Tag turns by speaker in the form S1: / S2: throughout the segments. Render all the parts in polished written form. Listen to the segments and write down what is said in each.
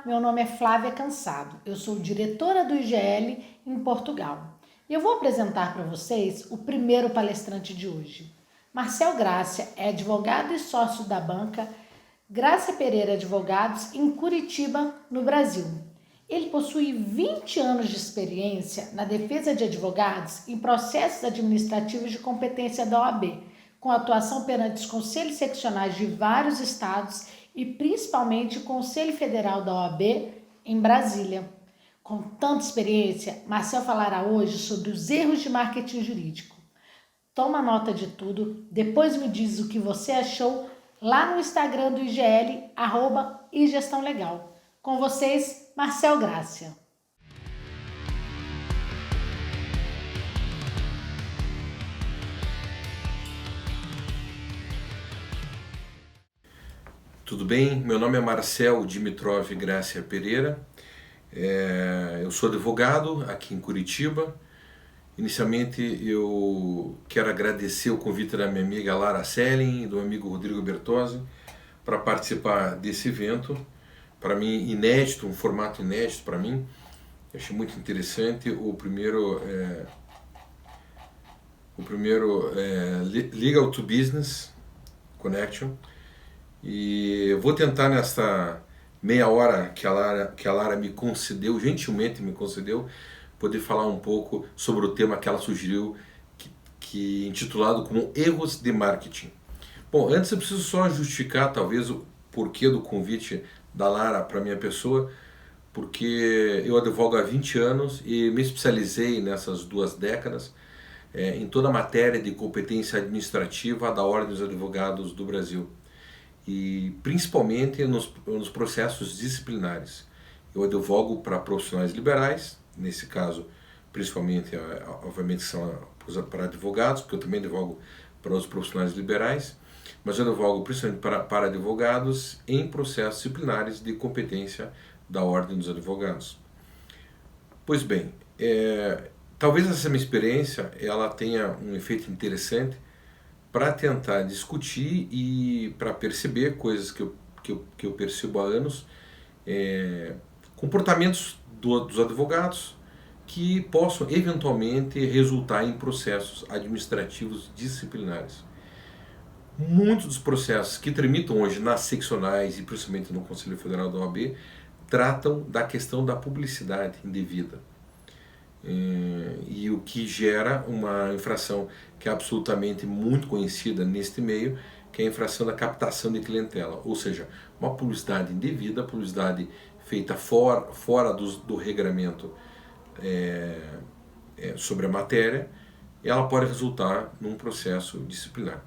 S1: meu nome é Flávia Cansado, eu sou diretora do IGL em Portugal. E eu vou apresentar para vocês o primeiro palestrante de hoje. Marcel Grácia é advogado e sócio da banca Grácia Pereira Advogados em Curitiba, no Brasil. Ele possui 20 anos de experiência na defesa de advogados em processos administrativos de competência da OAB, com atuação perante os conselhos seccionais de vários estados e principalmente o Conselho Federal da OAB em Brasília. Com tanta experiência, Marcel falará hoje sobre os erros de marketing jurídico. Toma nota de tudo, depois me diz o que você achou lá no Instagram do IGL, @igestãolegal. Com vocês, Marcel Grácia.
S2: Tudo bem? Meu nome é Marcel Dimitrov Grácia Pereira. Eu sou advogado aqui em Curitiba. Inicialmente eu quero agradecer o convite da minha amiga Lara Selling e do amigo Rodrigo Bertozzi para participar desse evento. Para mim, inédito, um formato inédito para mim. Eu achei muito interessante o primeiro Legal to Business Connection. E eu vou tentar nesta meia hora que a Lara me concedeu, gentilmente me concedeu, poder falar um pouco sobre o tema que ela sugeriu, que intitulado como Erros de Marketing. Bom, antes eu preciso só justificar talvez o porquê do convite da Lara para minha pessoa, porque eu advogo há 20 anos e me especializei nessas 2 décadas em toda a matéria de competência administrativa da Ordem dos Advogados do Brasil. E principalmente nos processos disciplinares. Eu advogo para profissionais liberais, nesse caso, principalmente, obviamente, são para advogados, porque eu também advogo para os profissionais liberais, mas eu advogo principalmente para advogados em processos disciplinares de competência da Ordem dos Advogados. Pois bem, talvez essa minha experiência ela tenha um efeito interessante para tentar discutir e para perceber coisas que eu percebo há anos, comportamentos dos advogados que possam eventualmente resultar em processos administrativos disciplinares. Muitos dos processos que tramitam hoje nas seccionais e principalmente no Conselho Federal da OAB tratam da questão da publicidade indevida. E o que gera uma infração que é absolutamente muito conhecida neste meio, que é a infração da captação de clientela, ou seja, uma publicidade indevida, publicidade feita fora do regramento sobre a matéria, ela pode resultar num processo disciplinar.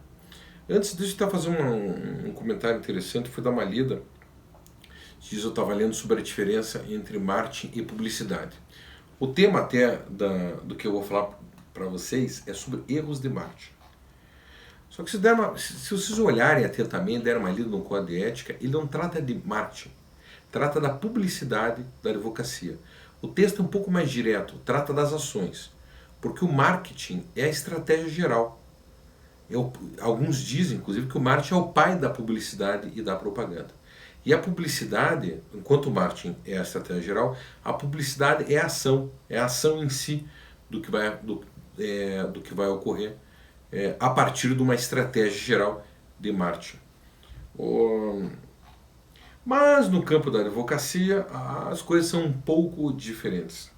S2: Antes disso, eu estava fazendo um comentário interessante, fui dar uma lida. Eu estava lendo sobre a diferença entre marketing e publicidade. O tema até do que eu vou falar para vocês é sobre erros de marketing. Só que se vocês olharem atentamente, derem uma lida no Código de Ética, ele não trata de marketing, trata da publicidade da advocacia. O texto é um pouco mais direto, trata das ações, porque o marketing é a estratégia geral. Alguns dizem, inclusive, que o marketing é o pai da publicidade e da propaganda. E a publicidade, enquanto o marketing é a estratégia geral, a publicidade é a ação em si do que vai ocorrer a partir de uma estratégia geral de marketing. Mas no campo da advocacia as coisas são um pouco diferentes.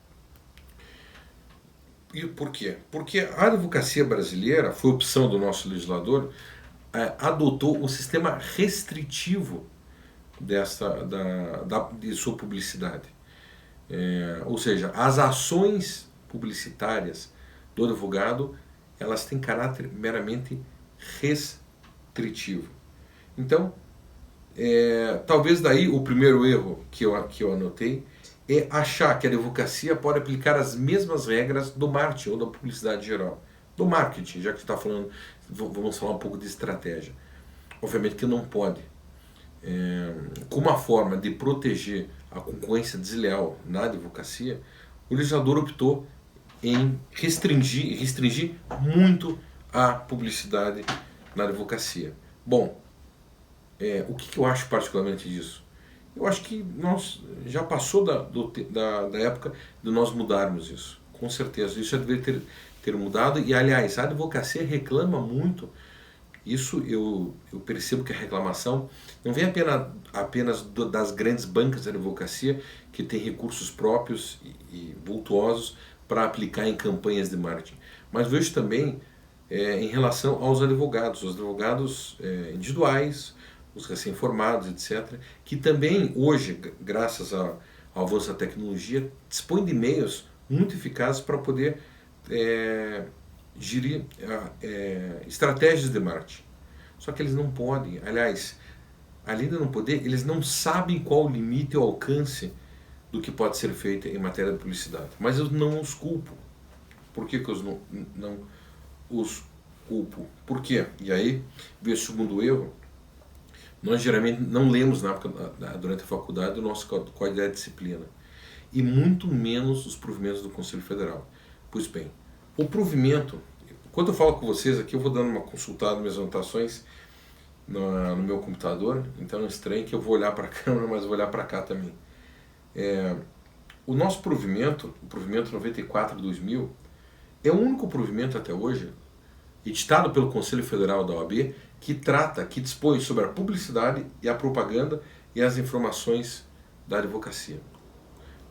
S2: E por quê? Porque a advocacia brasileira, foi opção do nosso legislador, adotou um sistema restritivo de sua publicidade. Ou seja, as ações publicitárias do advogado, elas têm caráter meramente restritivo. Então, talvez daí o primeiro erro que eu anotei é achar que a advocacia pode aplicar as mesmas regras do marketing ou da publicidade geral. Do marketing, já que está falando, vamos falar um pouco de estratégia. Obviamente que não pode. Como uma forma de proteger a concorrência desleal na advocacia, o legislador optou em restringir muito a publicidade na advocacia. Bom, o que eu acho particularmente disso? Eu acho que nós já passou da época de nós mudarmos isso, com certeza. Isso já deveria ter mudado, e aliás, a advocacia reclama muito. Isso eu percebo que a reclamação não vem apenas das grandes bancas de advocacia, que têm recursos próprios e vultuosos para aplicar em campanhas de marketing, mas vejo também em relação aos advogados, os advogados individuais, os recém-formados, etc., que também hoje, graças ao avanço da tecnologia, dispõem de meios muito eficazes para poder gerir estratégias de marketing. Só que eles não podem, aliás, além de não poder, eles não sabem qual o limite e o alcance do que pode ser feito em matéria de publicidade. Mas eu não os culpo. Por que eu não os culpo? Por quê? E aí, veio o segundo erro. Nós geralmente não lemos durante a faculdade o nosso código de disciplina, e muito menos os provimentos do Conselho Federal. Pois bem, o provimento, enquanto eu falo com vocês aqui, eu vou dando uma consultada nas minhas anotações no meu computador, então não é estranho que eu vou olhar para a câmera, mas vou olhar para cá também. O nosso provimento, o provimento 94/2000, é o único provimento até hoje, editado pelo Conselho Federal da OAB, que dispõe sobre a publicidade e a propaganda e as informações da advocacia.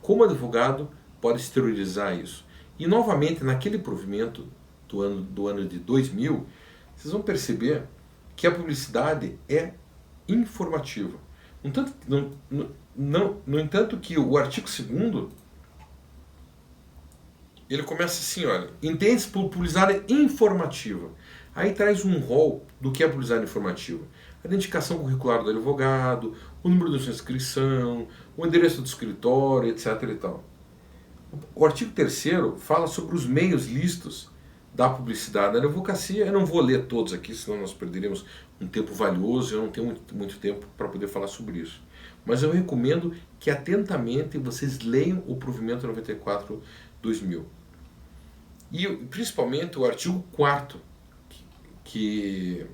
S2: Como advogado, pode exteriorizar isso. E novamente, naquele provimento do ano de 2000, vocês vão perceber que a publicidade é informativa. No entanto que o artigo 2º, ele começa assim, olha, entende-se por publicidade informativa. Aí traz um rol do que é publicidade informativa. A identificação curricular do advogado, o número da sua inscrição, o endereço do escritório, etc. e tal. O artigo 3º fala sobre os meios lícitos da publicidade na advocacia. Eu não vou ler todos aqui, senão nós perderíamos um tempo valioso, eu não tenho muito tempo para poder falar sobre isso. Mas eu recomendo que atentamente vocês leiam o provimento 94/2000. E principalmente o artigo 4º, que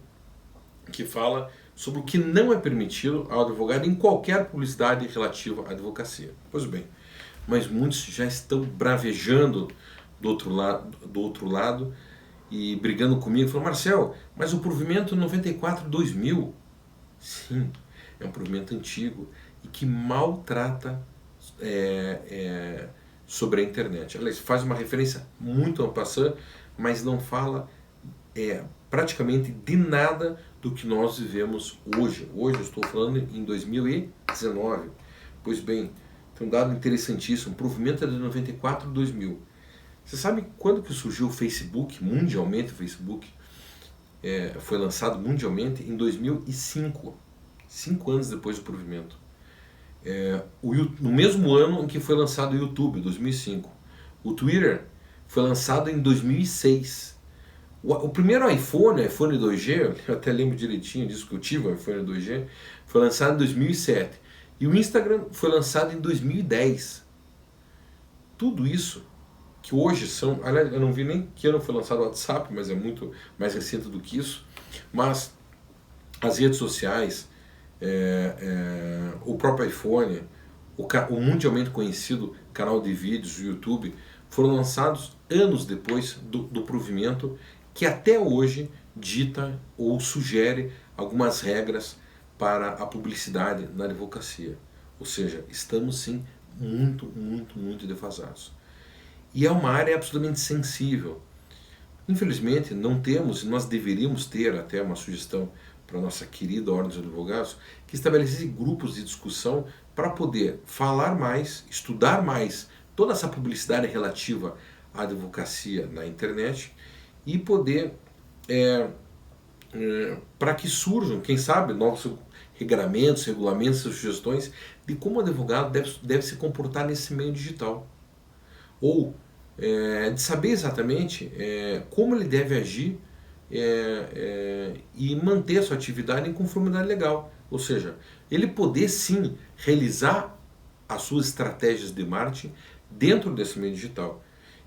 S2: fala sobre o que não é permitido ao advogado em qualquer publicidade relativa à advocacia. Pois bem, mas muitos já estão bravejando do outro lado e brigando comigo, falando: Marcel, mas o provimento 94/2000, sim, é um provimento antigo e que maltrata sobre a internet. Aliás, faz uma referência muito en passant, mas não fala praticamente de nada do que nós vivemos hoje. Hoje eu estou falando em 2019. Pois bem, tem um dado interessantíssimo, o provimento é de 94/2000. Você sabe quando que surgiu o Facebook, mundialmente o Facebook foi lançado mundialmente? Em 2005, 5 anos depois do provimento. No mesmo ano em que foi lançado o YouTube, 2005. O Twitter foi lançado em 2006. O primeiro iPhone 2G, eu até lembro direitinho disso, que eu tive o iPhone 2G, foi lançado em 2007. E o Instagram foi lançado em 2010. Tudo isso, que hoje são... Aliás, eu não vi nem que ano foi lançado o WhatsApp, mas é muito mais recente do que isso. Mas as redes sociais, o próprio iPhone, o mundialmente conhecido canal de vídeos, o YouTube, foram lançados anos depois do provimento, que até hoje dita ou sugere algumas regras para a publicidade na advocacia. Ou seja, estamos sim muito defasados. E é uma área absolutamente sensível. Infelizmente não temos, e nós deveríamos ter até uma sugestão para a nossa querida Ordem dos Advogados, que estabelecesse grupos de discussão para poder falar mais, estudar mais toda essa publicidade relativa à advocacia na internet e poder, para que surjam, quem sabe, novos regramentos, regulamentos, sugestões de como o advogado deve se comportar nesse meio digital. Ou de saber exatamente como ele deve agir e manter a sua atividade em conformidade legal. Ou seja, ele poder sim realizar as suas estratégias de marketing dentro desse meio digital.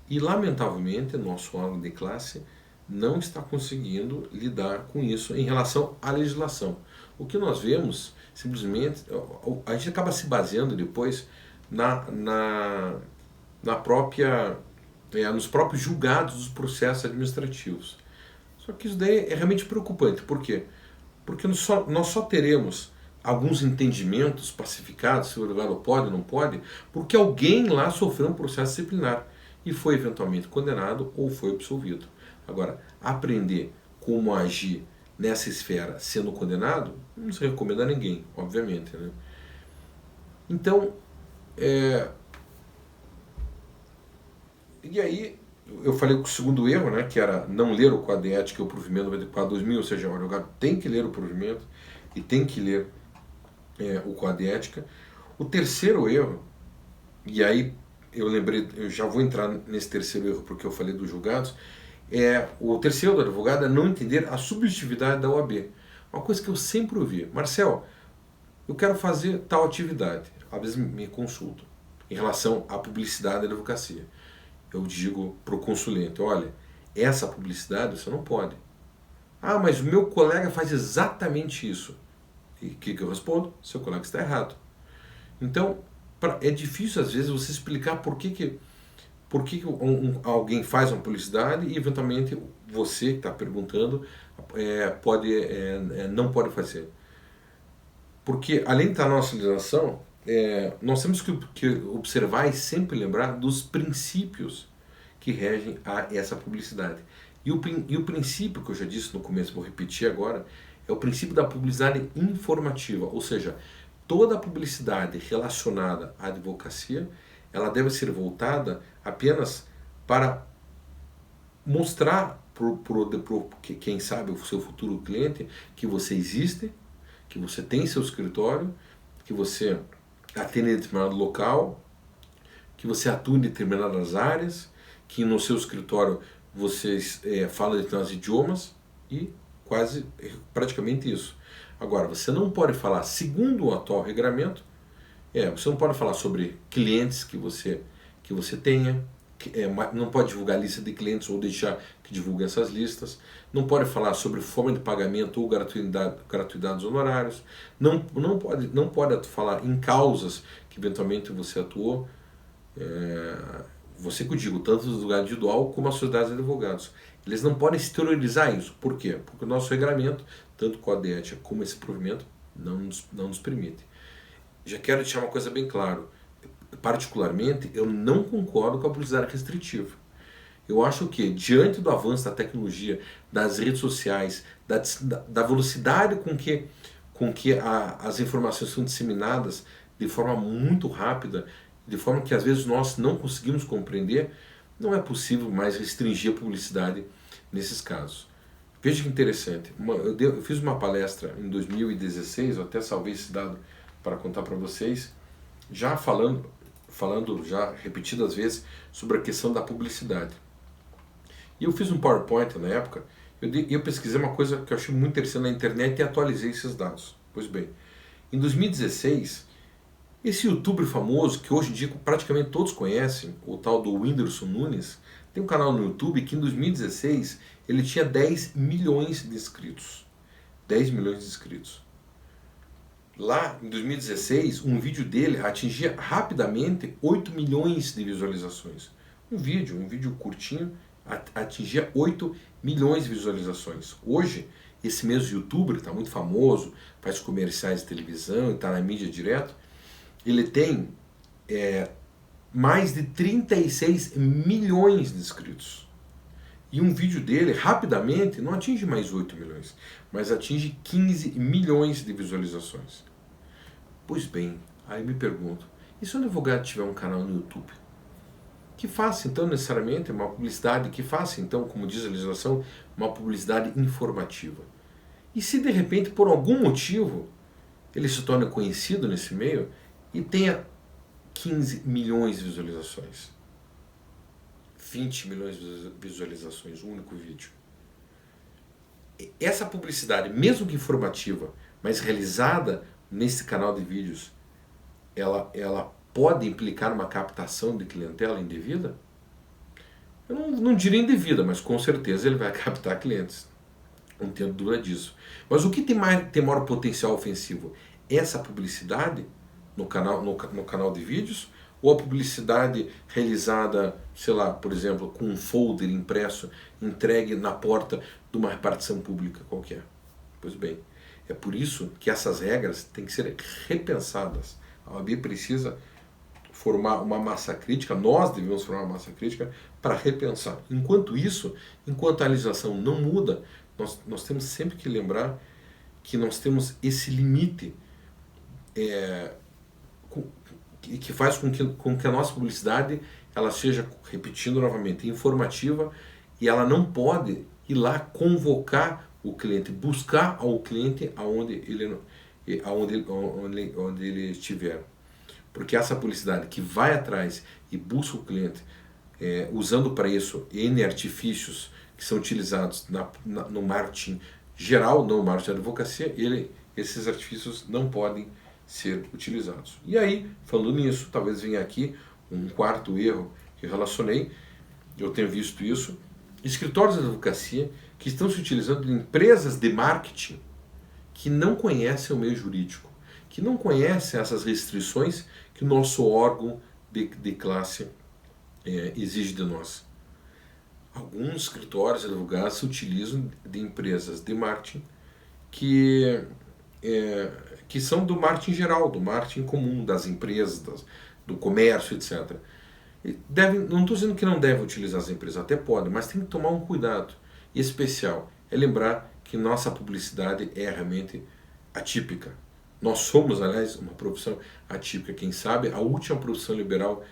S2: E lamentavelmente nosso órgão de classe não está conseguindo lidar com isso em relação à legislação. O que nós vemos simplesmente a gente acaba se baseando depois na própria, nos próprios julgados dos processos administrativos. Só que isso daí é realmente preocupante. Por quê? Porque nós só teremos alguns entendimentos pacificados, se o advogado pode ou não pode, porque alguém lá sofreu um processo disciplinar e foi eventualmente condenado ou foi absolvido. Agora, aprender como agir nessa esfera sendo condenado, não se recomenda a ninguém, obviamente. Né? Então, e aí, eu falei que o segundo erro, né, que era não ler o Código de Ética e o Provimento 94/2000, ou seja, o advogado tem que ler o provimento e tem que ler o Código de Ética. O terceiro erro, e aí eu lembrei, eu já vou entrar nesse terceiro erro porque eu falei dos julgados, o terceiro do advogado é não entender a subjetividade da OAB. Uma coisa que eu sempre ouvi: Marcel, eu quero fazer tal atividade. Às vezes me consultam em relação à publicidade da advocacia. Eu digo para o consulente: olha, essa publicidade você não pode. Ah, mas o meu colega faz exatamente isso. E o que eu respondo? Seu colega está errado. Então, é difícil às vezes você explicar por que alguém faz uma publicidade e eventualmente você que está perguntando não pode fazer. Porque além da nossa legislação, nós temos que observar e sempre lembrar dos princípios que regem a essa publicidade. E o princípio que eu já disse no começo, vou repetir agora, é o princípio da publicidade informativa, ou seja, toda a publicidade relacionada à advocacia, ela deve ser voltada apenas para mostrar quem sabe o seu futuro cliente que você existe, que você tem seu escritório, que você atende em determinado local, que você atua em determinadas áreas, que no seu escritório você fala determinados idiomas e praticamente isso. Agora, você não pode falar, segundo o atual regramento, você não pode falar sobre clientes que você tenha, não pode divulgar lista de clientes ou deixar que divulgue essas listas, não pode falar sobre forma de pagamento ou gratuidade dos honorários, não pode falar em causas que eventualmente você atuou, você que eu digo, tanto do advogado individual como as sociedades de advogados. Eles não podem exteriorizar isso. Por quê? Porque o nosso regramento, tanto o Código de Ética como esse provimento, não nos permite. Já quero deixar uma coisa bem clara. Particularmente, eu não concordo com a publicidade restritiva. Eu acho que, diante do avanço da tecnologia, das redes sociais, da velocidade com que as informações são disseminadas de forma muito rápida, de forma que às vezes nós não conseguimos compreender, não é possível mais restringir a publicidade nesses casos. Veja que interessante. Eu fiz uma palestra em 2016, eu até salvei esse dado para contar para vocês, já falando já repetidas vezes sobre a questão da publicidade. E eu fiz um PowerPoint na época, eu pesquisei uma coisa que eu achei muito interessante na internet e atualizei esses dados. Pois bem, em 2016, esse youtuber famoso, que hoje em dia praticamente todos conhecem, o tal do Whindersson Nunes, tem um canal no YouTube que em 2016 ele tinha 10 milhões de inscritos. 10 milhões de inscritos. Lá em 2016, um vídeo dele atingia rapidamente 8 milhões de visualizações. Um vídeo curtinho, atingia 8 milhões de visualizações. Hoje, esse mesmo youtuber está muito famoso, faz comerciais de televisão e está na mídia direto. Ele tem mais de 36 milhões de inscritos. E um vídeo dele, rapidamente, não atinge mais 8 milhões, mas atinge 15 milhões de visualizações. Pois bem, aí me pergunto, e se um advogado tiver um canal no YouTube? Que faça, então, necessariamente uma publicidade, que faça, então, como diz a legislação, uma publicidade informativa. E se, de repente, por algum motivo, ele se torna conhecido nesse meio e tenha 15 milhões de visualizações, 20 milhões de visualizações, um único vídeo. Essa publicidade, mesmo que informativa, mas realizada nesse canal de vídeos, ela pode implicar uma captação de clientela indevida? Eu não diria indevida, mas com certeza ele vai captar clientes. Não tenho dúvida disso. Mas o que tem maior potencial ofensivo? essa publicidade no canal de vídeos, ou a publicidade realizada, sei lá, por exemplo, com um folder impresso, entregue na porta de uma repartição pública qualquer. Pois bem, é por isso que essas regras têm que ser repensadas. A OAB precisa formar uma massa crítica, nós devemos formar uma massa crítica para repensar. Enquanto isso, enquanto a legislação não muda, nós temos sempre que lembrar que nós temos esse limite que faz com que a nossa publicidade ela seja, repetindo novamente, informativa, e ela não pode ir lá convocar o cliente, buscar ao cliente onde ele estiver. Porque essa publicidade que vai atrás e busca o cliente, usando para isso N artifícios que são utilizados no marketing geral, no marketing de advocacia, esses artifícios não podem ser utilizados. E aí, falando nisso, talvez venha aqui um quarto erro que eu relacionei, eu tenho visto isso, escritórios de advocacia que estão se utilizando de empresas de marketing que não conhecem o meio jurídico, que não conhecem essas restrições que o nosso órgão de classe exige de nós. Alguns escritórios de advogados se utilizam de empresas de marketing que são do marketing geral, do marketing comum, das empresas, do comércio, etc. Não estou dizendo que não devem utilizar as empresas, até podem, mas tem que tomar um cuidado especial. É lembrar que nossa publicidade é realmente atípica. Nós somos, aliás, uma profissão atípica. Quem sabe a última profissão liberal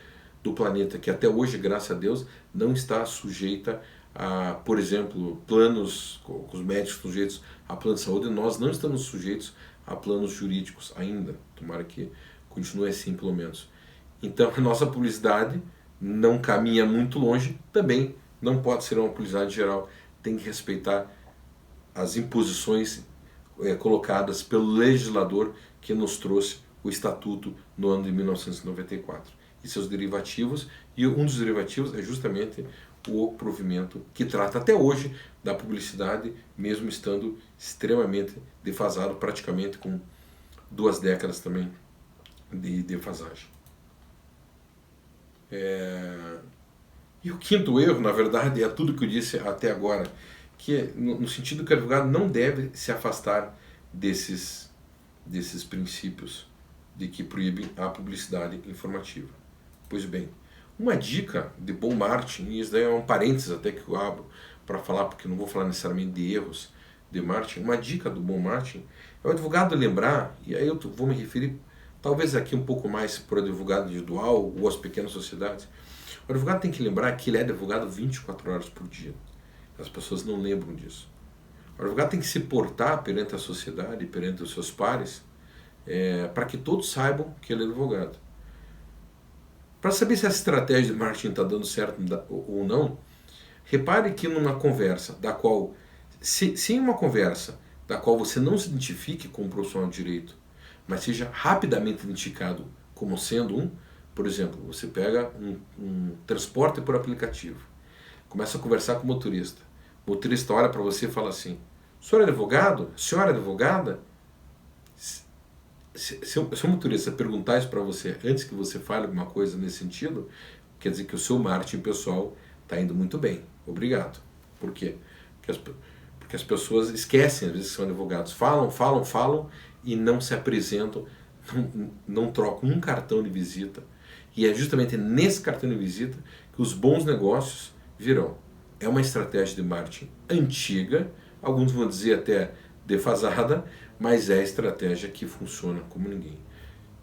S2: do planeta, que até hoje, graças a Deus, não está sujeita a, por exemplo, planos, os médicos sujeitos a plano de saúde, nós não estamos sujeitos a planos jurídicos ainda. Tomara que continue assim, pelo menos. Então, a nossa publicidade não caminha muito longe, também não pode ser uma publicidade geral. Tem que respeitar as imposições colocadas pelo legislador que nos trouxe o Estatuto no ano de 1994. E seus derivativos, e um dos derivativos é justamente o provimento que trata até hoje da publicidade, mesmo estando extremamente defasado, praticamente com 2 décadas também de defasagem. E o quinto erro, na verdade, é tudo que eu disse até agora, que é no sentido que o advogado não deve se afastar desses princípios de que proíbem a publicidade informativa. Pois bem, uma dica de bom marketing, e isso daí é um parênteses até que eu abro para falar, porque não vou falar necessariamente de erros de marketing, uma dica do bom marketing é o advogado lembrar, e aí eu vou me referir talvez aqui um pouco mais para o advogado individual ou as pequenas sociedades. O advogado tem que lembrar que ele é advogado 24 horas por dia. As pessoas não lembram disso. O advogado tem que se portar perante a sociedade, perante os seus pares, para que todos saibam que ele é advogado. Para saber se essa estratégia de marketing está dando certo ou não, repare que numa conversa da qual, se em uma conversa da qual você não se identifique com um profissional de direito, mas seja rapidamente identificado como sendo por exemplo, você pega um transporte por aplicativo, começa a conversar com o motorista olha para você e fala assim: o senhor é advogado? A senhora é advogada? Se o motorista perguntar isso para você antes que você fale alguma coisa nesse sentido, quer dizer que o seu marketing pessoal está indo muito bem. Obrigado. Por quê? Porque as pessoas esquecem, às vezes, que são advogados. Falam e não se apresentam, não trocam um cartão de visita. E é justamente nesse cartão de visita que os bons negócios virão. É uma estratégia de marketing antiga, alguns vão dizer até defasada, mas é a estratégia que funciona como ninguém.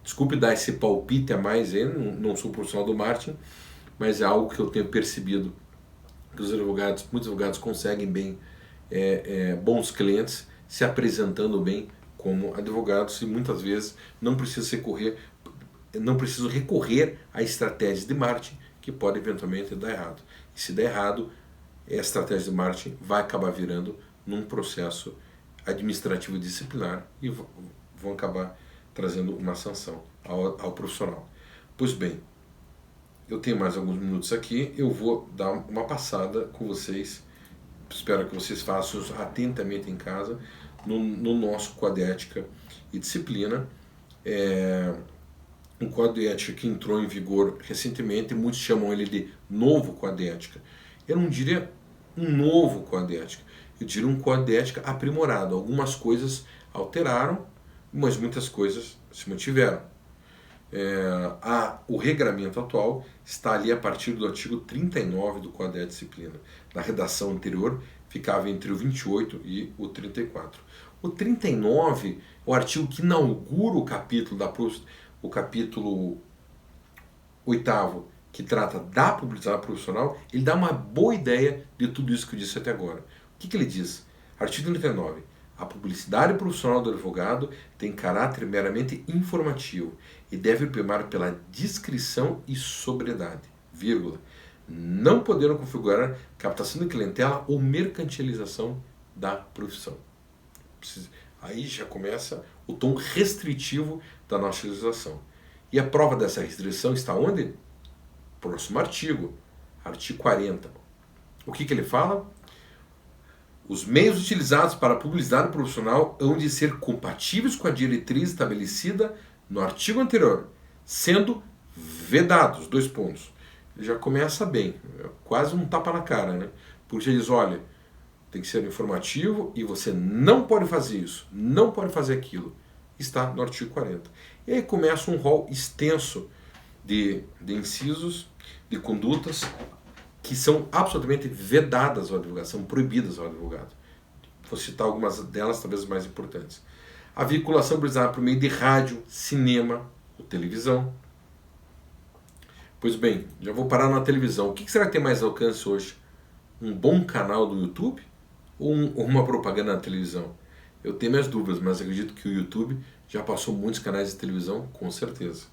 S2: Desculpe dar esse palpite a mais, eu não sou profissional do marketing, mas é algo que eu tenho percebido que os advogados, muitos advogados conseguem bem bons clientes se apresentando bem como advogados e muitas vezes não precisam recorrer a estratégias de marketing que podem eventualmente dar errado. E se der errado, a estratégia de marketing vai acabar virando num processo administrativo e disciplinar e vão acabar trazendo uma sanção ao profissional. Pois bem, eu tenho mais alguns minutos aqui, eu vou dar uma passada com vocês, espero que vocês façam atentamente em casa, no nosso Código de Ética e Disciplina, um código de ética que entrou em vigor recentemente, muitos chamam ele de novo código de ética. Eu não diria um novo código de ética, eu diria um código de ética aprimorado. Algumas coisas alteraram, mas muitas coisas se mantiveram. O regramento atual está ali a partir do artigo 39 do Código de Disciplina. Na redação anterior ficava entre o 28 e o 34. O 39 é o artigo que inaugura o capítulo 8º, que trata da publicidade profissional. Ele dá uma boa ideia de tudo isso que eu disse até agora. O que ele diz? Artigo 39. A publicidade profissional do advogado tem caráter meramente informativo e deve primar pela discrição e sobriedade, vírgula, não podendo configurar captação de clientela ou mercantilização da profissão. Aí já começa o tom restritivo da nossa legislação. E a prova dessa restrição está onde? Próximo artigo, artigo 40. O que ele fala? Os meios utilizados para a publicidade profissional hão de ser compatíveis com a diretriz estabelecida no artigo anterior, sendo vedados, 2 pontos. Ele já começa bem, quase um tapa na cara, né? Porque ele diz, olha, tem que ser informativo e você não pode fazer isso, não pode fazer aquilo. Está no artigo 40. E aí começa um rol extenso de incisos, de condutas que são absolutamente vedadas ao advogado, são proibidas ao advogado. Vou citar algumas delas, talvez as mais importantes. A veiculação publicitária por meio de rádio, cinema ou televisão. Pois bem, já vou parar na televisão. O que será que tem mais alcance hoje? Um bom canal do YouTube ou uma propaganda na televisão? Eu tenho minhas dúvidas, mas acredito que o YouTube já passou muitos canais de televisão, com certeza.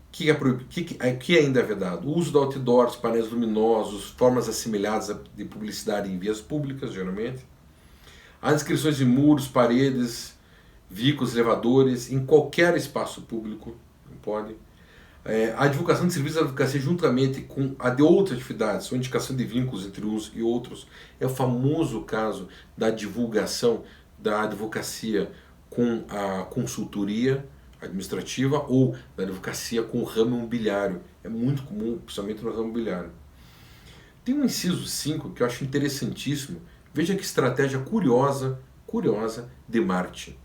S2: O que ainda é vedado? O uso de outdoors, painéis luminosos, formas assemelhadas de publicidade em vias públicas, geralmente. As inscrições em muros, paredes, veículos, elevadores, em qualquer espaço público, não pode. A divulgação de serviços de advocacia juntamente com a de outras atividades, ou indicação de vínculos entre uns e outros, é o famoso caso da divulgação da advocacia com a consultoria administrativa ou da advocacia com o ramo imobiliário. É muito comum, principalmente no ramo imobiliário. Tem um inciso 5 que eu acho interessantíssimo. Veja que estratégia curiosa de marketing.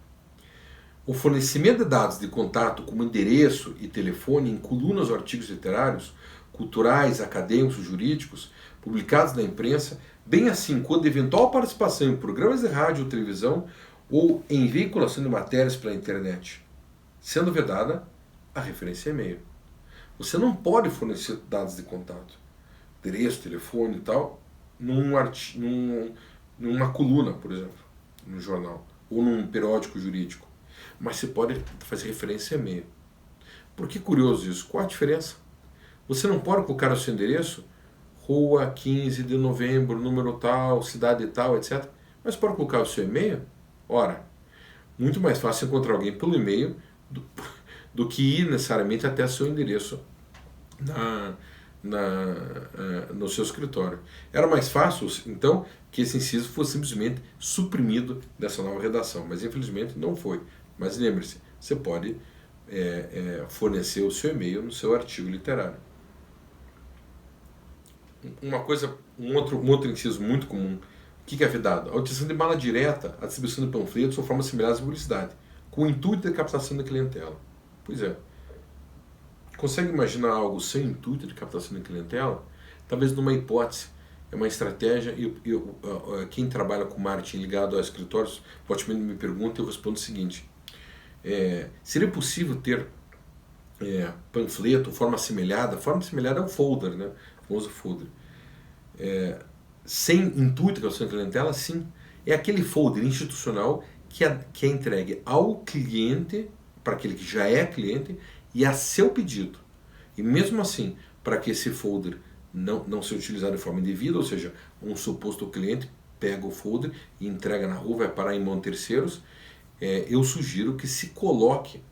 S2: O fornecimento de dados de contato como endereço e telefone em colunas ou artigos literários, culturais, acadêmicos, jurídicos, publicados na imprensa, bem assim quando eventual participação em programas de rádio ou televisão ou em veiculação de matérias pela internet, sendo vedada a referência e-mail. Você não pode fornecer dados de contato, endereço, telefone e tal, numa coluna, por exemplo, no jornal, ou num periódico jurídico. Mas você pode fazer referência a e-mail. Por que curioso isso? Qual a diferença? Você não pode colocar o seu endereço, Rua 15 de Novembro, número tal, cidade tal, etc. Mas pode colocar o seu e-mail? Ora, muito mais fácil encontrar alguém pelo e-mail do que ir necessariamente até seu endereço no seu escritório. Era mais fácil, então, que esse inciso fosse simplesmente suprimido dessa nova redação, mas infelizmente não foi. Mas lembre-se, você pode fornecer o seu e-mail no seu artigo literário. Um outro inciso muito comum, o que é vedado? A utilização de mala direta, a distribuição de panfletos ou formas similares de publicidade, com o intuito de captação da clientela. Pois é. Consegue imaginar algo sem intuito de captação de clientela? Talvez numa hipótese, é uma estratégia, e quem trabalha com marketing ligado a escritórios, pode me pergunta e eu respondo o seguinte. Seria possível ter panfleto, forma assemelhada é o folder, né? O famoso folder. Sem intuito de captação de clientela, sim. É aquele folder institucional que é entregue ao cliente, para aquele que já é cliente, e a seu pedido. E mesmo assim, para que esse folder não seja utilizado de forma indevida, ou seja, um suposto cliente pega o folder e entrega na rua, vai parar em mão de terceiros, eu sugiro que se coloque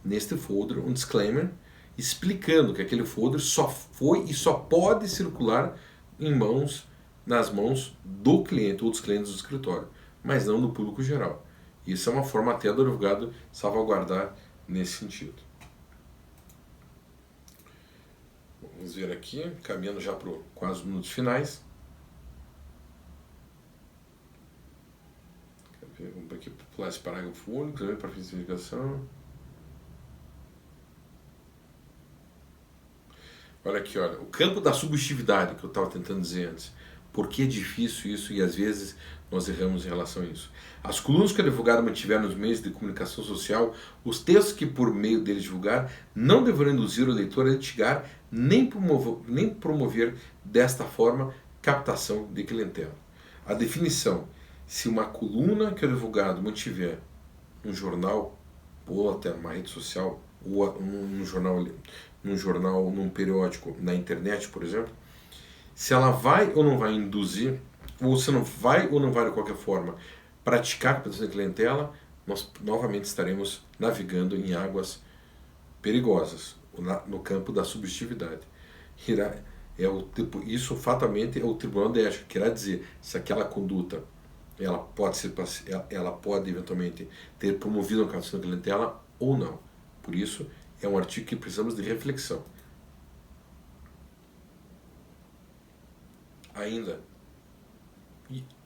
S2: neste folder um disclaimer explicando que aquele folder só foi e só pode circular nas mãos do cliente ou dos clientes do escritório, mas não do público geral. Isso é uma forma até do advogado salvaguardar nesse sentido. Vamos ver aqui, caminhando já para quase os minutos finais. Vamos aqui pular esse parágrafo único, também para fins de investigação. Olha aqui, olha, o campo da subjetividade que eu estava tentando dizer antes. Por que é difícil isso e às vezes nós erramos em relação a isso? As colunas que o advogado mantiver nos meios de comunicação social, os textos que por meio deles divulgar, não deverão induzir o leitor a litigar nem promover desta forma captação de clientela. A definição: se uma coluna que o advogado mantiver num jornal ou até numa rede social ou num jornal, num periódico, na internet, por exemplo, se ela vai ou não vai induzir, ou se não vai ou não vai de qualquer forma praticar a captação de clientela, nós novamente estaremos navegando em águas perigosas, no campo da subjetividade. Isso fatalmente é o Tribunal de Ética, que irá dizer se aquela conduta ela pode eventualmente ter promovido a captação de clientela ou não. Por isso, é um artigo que precisamos de reflexão. Ainda.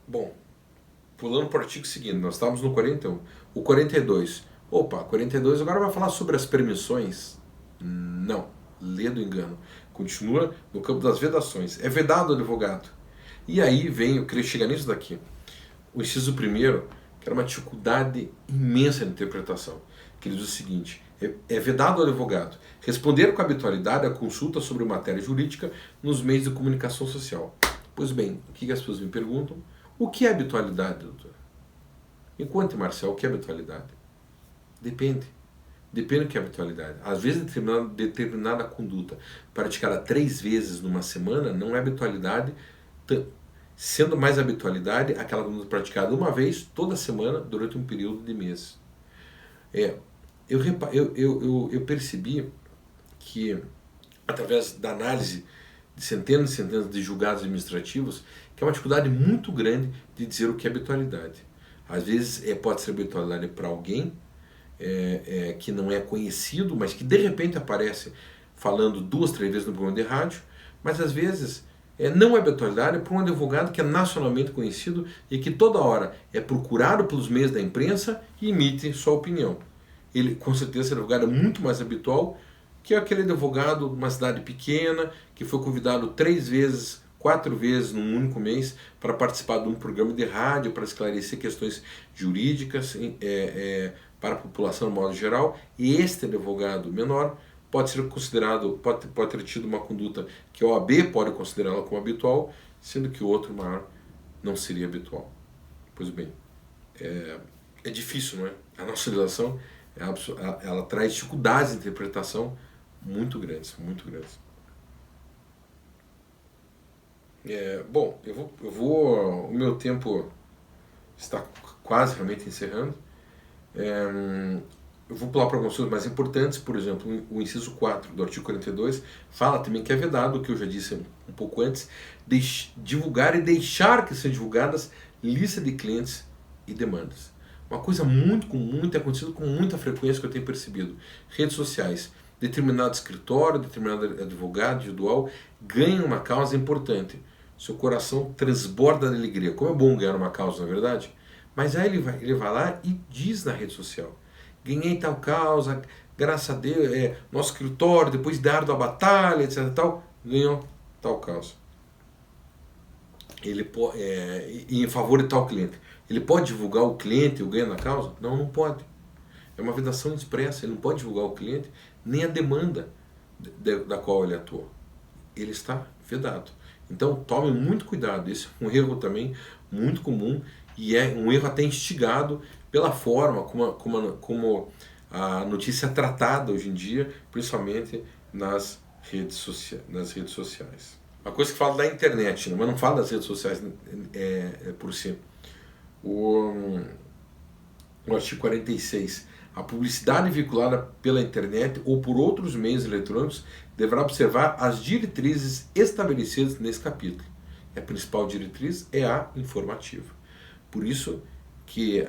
S2: Bom, pulando para o artigo seguinte, nós estávamos no 41. O 42. Opa, 42 agora vai falar sobre as permissões? Não, lê do engano. Continua no campo das vedações. É vedado o advogado. E aí vem, eu queria chegar nisso daqui. O inciso primeiro, que era uma dificuldade imensa de interpretação, que ele diz o seguinte: é vedado ao advogado responder com habitualidade a consulta sobre matéria jurídica nos meios de comunicação social. Pois bem, o que as pessoas me perguntam? O que é habitualidade, doutor? Me conte, Marcel, o que é habitualidade? Depende. Depende do que é habitualidade. Às vezes, determinada conduta praticada 3 vezes numa semana não é habitualidade, sendo mais habitualidade aquela conduta praticada uma vez toda semana durante um período de meses. Eu percebi que, através da análise de centenas e centenas de julgados administrativos, que é uma dificuldade muito grande de dizer o que é habitualidade. Às vezes pode ser habitualidade para alguém que não é conhecido, mas que de repente aparece falando 2, 3 vezes no programa de rádio, mas às vezes não é habitualidade para um advogado que é nacionalmente conhecido e que toda hora é procurado pelos meios da imprensa e emite sua opinião. Ele, com certeza, esse advogado é muito mais habitual que aquele advogado de uma cidade pequena que foi convidado 3 vezes, 4 vezes num único mês para participar de um programa de rádio para esclarecer questões jurídicas para a população de modo geral. E este advogado menor pode ser considerado, pode ter tido uma conduta que a OAB pode considerá-la como habitual, sendo que o outro maior não seria habitual. Pois bem, é difícil, não é? A nossa legislação ela traz dificuldades de interpretação muito grandes, muito grandes. Bom, o meu tempo está quase realmente encerrando. Eu vou pular para algumas coisas mais importantes. Por exemplo, o inciso 4 do artigo 42 fala também que é vedado, o que eu já disse um pouco antes, divulgar e deixar que sejam divulgadas listas de clientes e demandas. Uma coisa muito comum, tem acontecido com muita frequência que eu tenho percebido. Redes sociais, determinado escritório, determinado advogado individual ganha uma causa importante. Seu coração transborda de alegria. Como é bom ganhar uma causa, não é verdade? Mas aí ele vai lá e diz na rede social: ganhei tal causa, graças a Deus, nosso escritório, depois de árdua batalha, etc. Ganhou tal causa. E em favor de tal cliente. Ele pode divulgar o cliente e o ganho na causa? Não, não pode. É uma vedação expressa. Ele não pode divulgar o cliente nem a demanda da qual ele atua. Ele está vedado. Então tome muito cuidado. Esse é um erro também muito comum e é um erro até instigado pela forma como a notícia é tratada hoje em dia, principalmente nas redes sociais. Uma coisa que fala da internet, mas não fala das redes sociais por si. O artigo 46. A publicidade vinculada pela internet ou por outros meios eletrônicos deverá observar as diretrizes estabelecidas nesse capítulo. A principal diretriz é a informativa. Por isso, que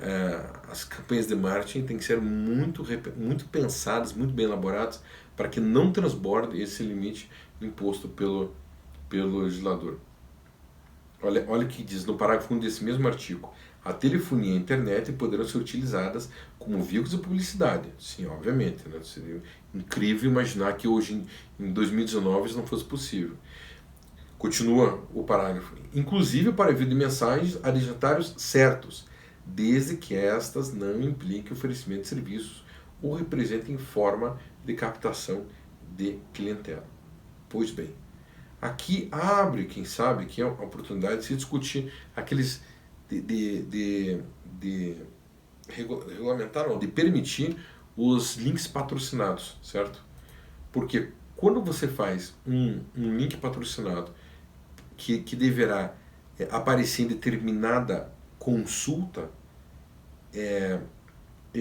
S2: as campanhas de marketing têm que ser muito pensadas, muito bem elaboradas, para que não transborde esse limite imposto pelo legislador. Olha o que diz no parágrafo 1 desse mesmo artigo. A telefonia e a internet poderão ser utilizadas como veículos de publicidade. Sim, obviamente. Né? Seria incrível imaginar que hoje, em 2019, isso não fosse possível. Continua o parágrafo. Inclusive para envio de mensagens a destinatários certos, desde que estas não impliquem oferecimento de serviços ou representem forma de captação de clientela. Pois bem, aqui abre, quem sabe, que é a oportunidade de se discutir aqueles de regulamentar, não, de permitir os links patrocinados, certo? Porque quando você faz um link patrocinado que deverá aparecer em determinada consulta,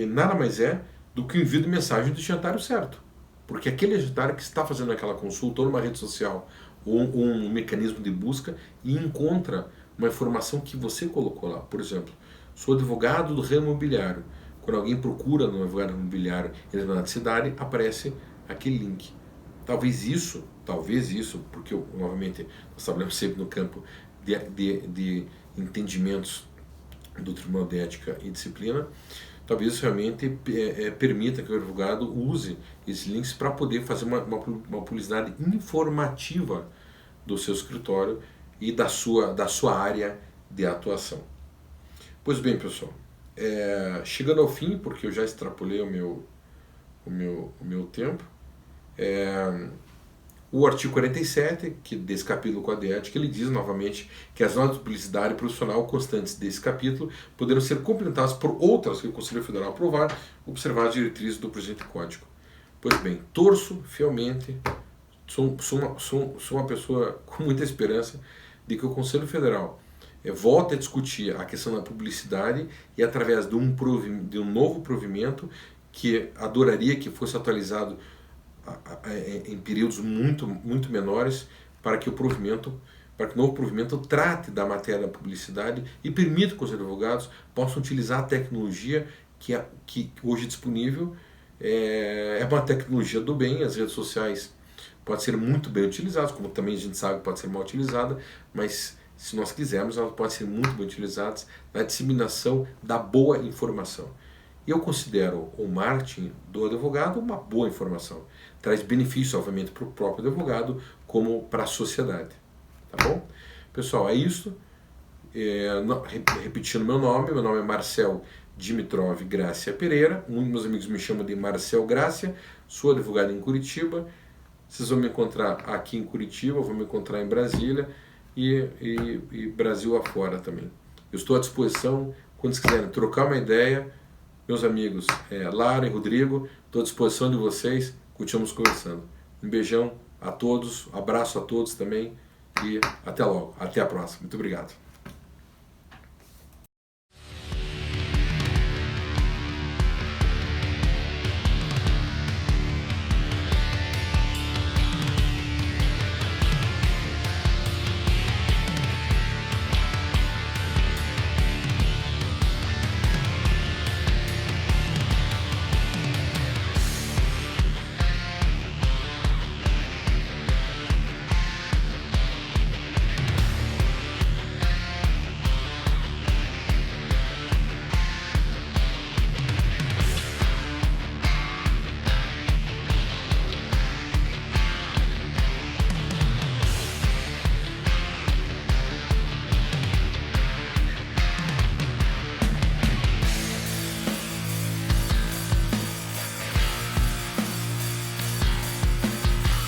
S2: nada mais é do que o envio de mensagem do destinatário certo. Porque aquele destinatário que está fazendo aquela consulta ou numa rede social ou um mecanismo de busca e encontra uma informação que você colocou lá. Por exemplo, sou advogado do ramo imobiliário. Quando alguém procura no advogado imobiliário em determinada cidade, aparece aquele link. Talvez isso, porque novamente nós trabalhamos sempre no campo de entendimentos do Tribunal de Ética e Disciplina, talvez isso realmente permita que o advogado use esses links para poder fazer uma publicidade informativa do seu escritório e da sua área de atuação. Pois bem, pessoal, chegando ao fim, porque eu já extrapolei o meu tempo, o artigo 47, desse capítulo com a de ética, ele diz novamente que as normas de publicidade profissional constantes desse capítulo poderão ser complementadas por outras que o Conselho Federal aprovar, observar as diretrizes do presente Código. Pois bem, torço fielmente, sou uma pessoa com muita esperança de que o Conselho Federal volte a discutir a questão da publicidade e através de um novo provimento que adoraria que fosse atualizado em períodos muito menores para que o novo provimento trate da matéria da publicidade e permita que os advogados possam utilizar a tecnologia que hoje é disponível. É uma tecnologia do bem, as redes sociais podem ser muito bem utilizadas, como também a gente sabe que pode ser mal utilizada, mas se nós quisermos, elas podem ser muito bem utilizadas na disseminação da boa informação. E eu considero o marketing do advogado uma boa informação. Traz benefícios, obviamente, para o próprio advogado, como para a sociedade. Tá bom? Pessoal, é isso. Repetindo meu nome é Marcel Dimitrov Grácia Pereira. Muitos meus amigos me chamam de Marcel Grácia. Sou advogado em Curitiba. Vocês vão me encontrar aqui em Curitiba, vão me encontrar em Brasília e Brasil afora também. Eu estou à disposição, quando vocês quiserem trocar uma ideia, meus amigos Lara e Rodrigo, estou à disposição de vocês, continuamos conversando. Um beijão a todos, abraço a todos também e até logo, até a próxima. Muito obrigado.